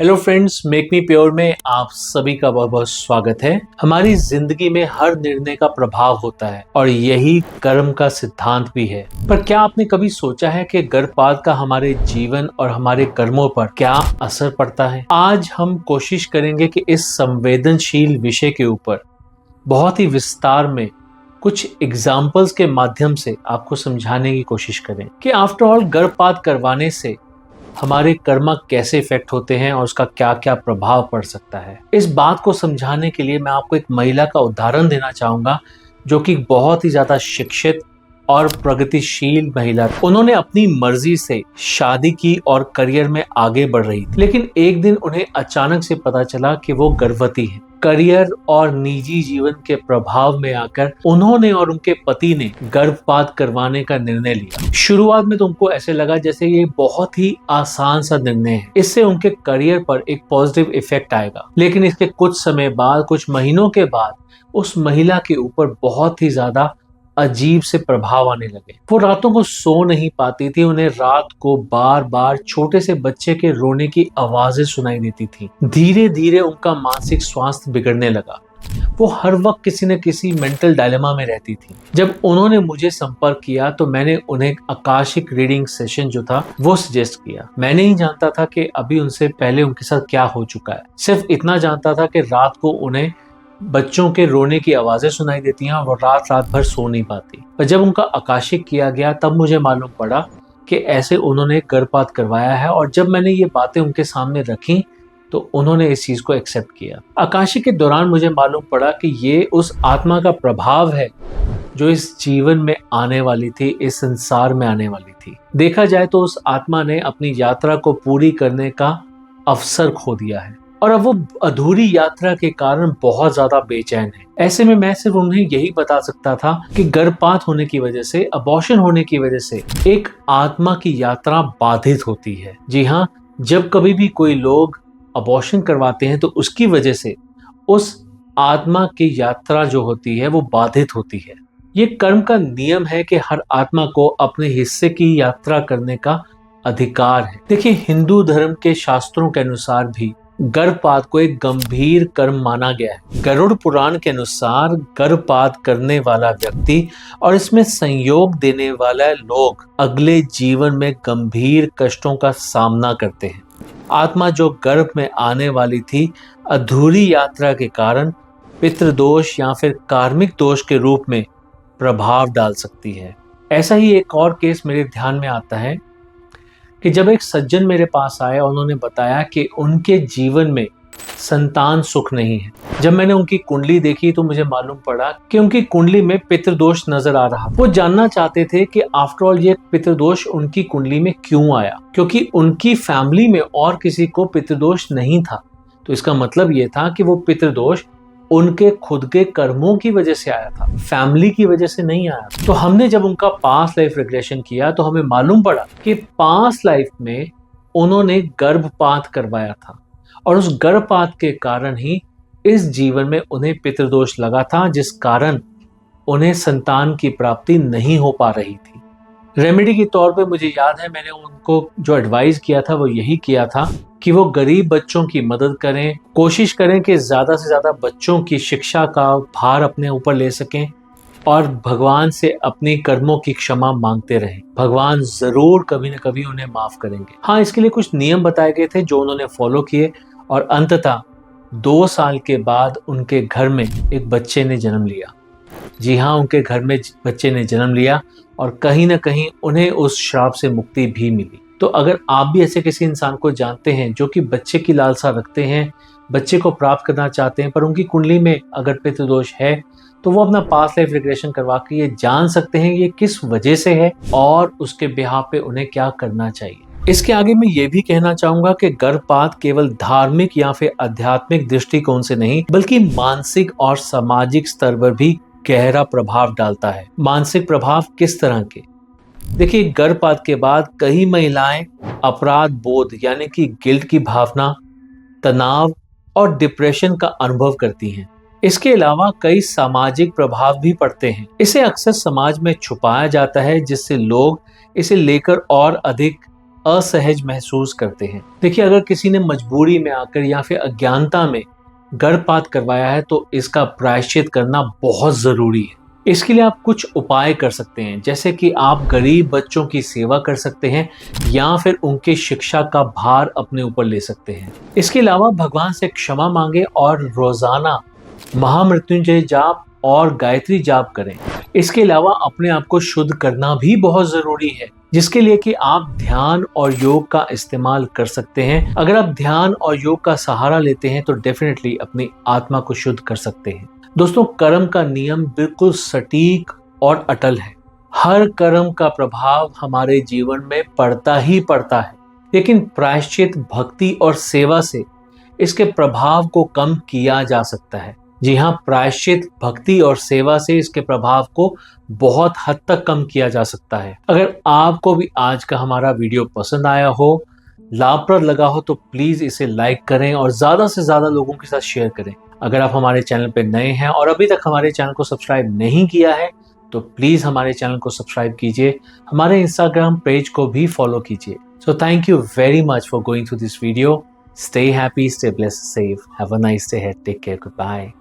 Hello friends, make me pure में आप सभी का बहुत बहुत स्वागत है। हमारी जिंदगी में हर निर्णय का प्रभाव होता है और यही कर्म का सिद्धांत भी है। पर क्या आपने कभी सोचा है कि गर्भपात का हमारे जीवन और हमारे कर्मों पर क्या असर पड़ता है? आज हम कोशिश करेंगे कि इस संवेदनशील विषय के ऊपर बहुत ही विस्तार में कुछ एग्जाम्पल्स के माध्यम से आपको समझाने की कोशिश करें कि आफ्टर ऑल गर्भपात करवाने से हमारे कर्म कैसे इफेक्ट होते हैं और उसका क्या क्या प्रभाव पड़ सकता है। इस बात को समझाने के लिए मैं आपको एक महिला का उदाहरण देना चाहूंगा जो कि बहुत ही ज्यादा शिक्षित और प्रगतिशील महिला थी। उन्होंने अपनी मर्जी से शादी की और करियर में आगे बढ़ रही थी, लेकिन एक दिन उन्हें अचानक से पता चला कि वो गर्भवती है। करियर और निजी जीवन के प्रभाव में आकर उन्होंने और उनके पति ने गर्भपात करवाने का निर्णय लिया। शुरुआत में तो उनको ऐसे लगा जैसे ये बहुत ही आसान सा निर्णय है, इससे उनके करियर पर एक पॉजिटिव इफेक्ट आएगा। लेकिन इसके कुछ समय बाद, कुछ महीनों के बाद, उस महिला के ऊपर बहुत ही ज्यादा अजीब से प्रभाव आने लगे। वो रातों को सो नहीं पाती थी। उन्हें रात को बार बार छोटे से बच्चे के रोने की आवाजें सुनाई देती थी। धीरे धीरे उनका मानसिक स्वास्थ्य बिगड़ने लगा। वो हर वक्त किसी न किसी मेंटल डायलेमा में रहती थी। जब उन्होंने मुझे संपर्क किया तो मैंने उन्हें आकाशिक रीडिंग सेशन जो था वो सजेस्ट किया। मैं नहीं जानता था कि अभी उनसे पहले उनके साथ क्या हो चुका है। सिर्फ इतना जानता था कि रात को उन्हें बच्चों के रोने की आवाजें सुनाई देती हैं और वो रात रात भर सो नहीं पाती। पर जब उनका आकाशिक किया गया तब मुझे मालूम पड़ा कि ऐसे उन्होंने गर्भपात करवाया है। और जब मैंने ये बातें उनके सामने रखी तो उन्होंने इस चीज को एक्सेप्ट किया। आकाशिक के दौरान मुझे मालूम पड़ा कि ये उस आत्मा का प्रभाव है जो इस जीवन में आने वाली थी, इस संसार में आने वाली थी। देखा जाए तो उस आत्मा ने अपनी यात्रा को पूरी करने का अवसर खो दिया है और अब वो अधूरी यात्रा के कारण बहुत ज्यादा बेचैन है। ऐसे में मैं सिर्फ उन्हें यही बता सकता था कि गर्भपात होने की वजह से, अबॉर्शन होने की वजह से एक आत्मा की यात्रा बाधित होती है। जी हाँ, जब कभी भी कोई लोग अबॉर्शन करवाते हैं तो उसकी वजह से उस आत्मा की यात्रा जो होती है वो बाधित होती है। ये कर्म का नियम है कि हर आत्मा को अपने हिस्से की यात्रा करने का अधिकार है। देखिए, हिंदू धर्म के शास्त्रों के अनुसार भी गर्भपात को एक गंभीर कर्म माना गया है। गरुड़ पुराण के अनुसार गर्भपात करने वाला व्यक्ति और इसमें संयोग देने वाला लोग अगले जीवन में गंभीर कष्टों का सामना करते हैं। आत्मा जो गर्भ में आने वाली थी, अधूरी यात्रा के कारण पितृदोष या फिर कार्मिक दोष के रूप में प्रभाव डाल सकती है। ऐसा ही एक और केस मेरे ध्यान में आता है कि जब एक सज्जन मेरे पास आए और उन्होंने बताया कि उनके जीवन में संतान सुख नहीं है। जब मैंने उनकी कुंडली देखी तो मुझे मालूम पड़ा कि उनकी कुंडली में पितृदोष नजर आ रहा। वो जानना चाहते थे कि आफ्टर ऑल ये पितृदोष उनकी कुंडली में क्यों आया, क्योंकि उनकी फैमिली में और किसी को पितृदोष नहीं था। तो इसका मतलब ये था कि वो पितृदोष उनके खुद के कर्मों की वजह से आया था, फैमिली की वजह से नहीं आया। तो हमने जब उनका पास्ट लाइफ रिग्रेशन किया तो हमें मालूम पड़ा कि पास्ट लाइफ में उन्होंने गर्भपात करवाया था और उस गर्भपात के कारण ही इस जीवन में उन्हें पितृदोष लगा था, जिस कारण उन्हें संतान की प्राप्ति नहीं हो पा रही थी। रेमेडी के तौर पे मुझे याद है मैंने उनको जो एडवाइस किया था वो यही किया था कि वो गरीब बच्चों की मदद करें, कोशिश करें कि ज़्यादा से ज़्यादा बच्चों की शिक्षा का भार अपने ऊपर ले सकें और भगवान से अपनी कर्मों की क्षमा मांगते रहें। भगवान ज़रूर कभी न कभी उन्हें माफ़ करेंगे। हाँ, इसके लिए कुछ नियम बताए गए थे जो उन्होंने फॉलो किए और अंततः 2 साल के बाद उनके घर में एक बच्चे ने जन्म लिया। जी हाँ, उनके घर में बच्चे ने जन्म लिया और कहीं ना कहीं उन्हें उस श्राप से मुक्ति भी मिली। तो अगर आप भी ऐसे किसी इंसान को जानते हैं जो कि बच्चे की लालसा रखते हैं, बच्चे को प्राप्त करना चाहते हैं, पर उनकी कुंडली में अगर पितृदोष है, तो वो अपना पास्ट लाइफ रिग्रेशन करवा के ये जान सकते हैं ये किस वजह से है और उसके बिहाफ पे उन्हें क्या करना चाहिए। इसके आगे मैं ये भी कहना चाहूंगा कि गर्भपात केवल धार्मिक या फिर आध्यात्मिक दृष्टिकोण से नहीं बल्कि मानसिक और सामाजिक स्तर पर भी गहरा प्रभाव डालता है। मानसिक प्रभाव किस तरह के? देखिए, गर्भपात के बाद कई महिलाएं अपराध बोध यानी कि गिल्ट की भावना, तनाव और डिप्रेशन का अनुभव करती हैं। इसके अलावा कई सामाजिक प्रभाव भी पड़ते हैं। इसे अक्सर समाज में छुपाया जाता है जिससे लोग इसे लेकर और अधिक असहज महसूस करते हैं। देखिए, अगर किसी ने मजबूरी में आकर या फिर अज्ञानता में गर्भपात करवाया है तो इसका प्रायश्चित करना बहुत जरूरी है। इसके लिए आप कुछ उपाय कर सकते हैं, जैसे कि आप गरीब बच्चों की सेवा कर सकते हैं या फिर उनकी शिक्षा का भार अपने ऊपर ले सकते हैं। इसके अलावा भगवान से क्षमा मांगे और रोजाना महामृत्युंजय जाप और गायत्री जाप करें। इसके अलावा अपने आप को शुद्ध करना भी बहुत जरूरी है, जिसके लिए कि आप ध्यान और योग का इस्तेमाल कर सकते हैं। अगर आप ध्यान और योग का सहारा लेते हैं तो डेफिनेटली अपनी आत्मा को शुद्ध कर सकते हैं। दोस्तों, कर्म का नियम बिल्कुल सटीक और अटल है। हर कर्म का प्रभाव हमारे जीवन में पड़ता ही पड़ता है, लेकिन प्रायश्चित, भक्ति और सेवा से इसके प्रभाव को कम किया जा सकता है। जी हाँ, प्रायश्चित, भक्ति और सेवा से इसके प्रभाव को बहुत हद तक कम किया जा सकता है। अगर आपको भी आज का हमारा वीडियो पसंद आया हो, लाभप्रद लगा हो, तो प्लीज इसे लाइक करें और ज्यादा से ज्यादा लोगों के साथ शेयर करें। अगर आप हमारे चैनल पे नए हैं और अभी तक हमारे चैनल को सब्सक्राइब नहीं किया है तो प्लीज हमारे चैनल को सब्सक्राइब कीजिए, हमारे इंस्टाग्राम पेज को भी फॉलो कीजिए। So thank you very much for going through this video. Stay happy, stay blessed, safe, have a nice day, take care, good bye.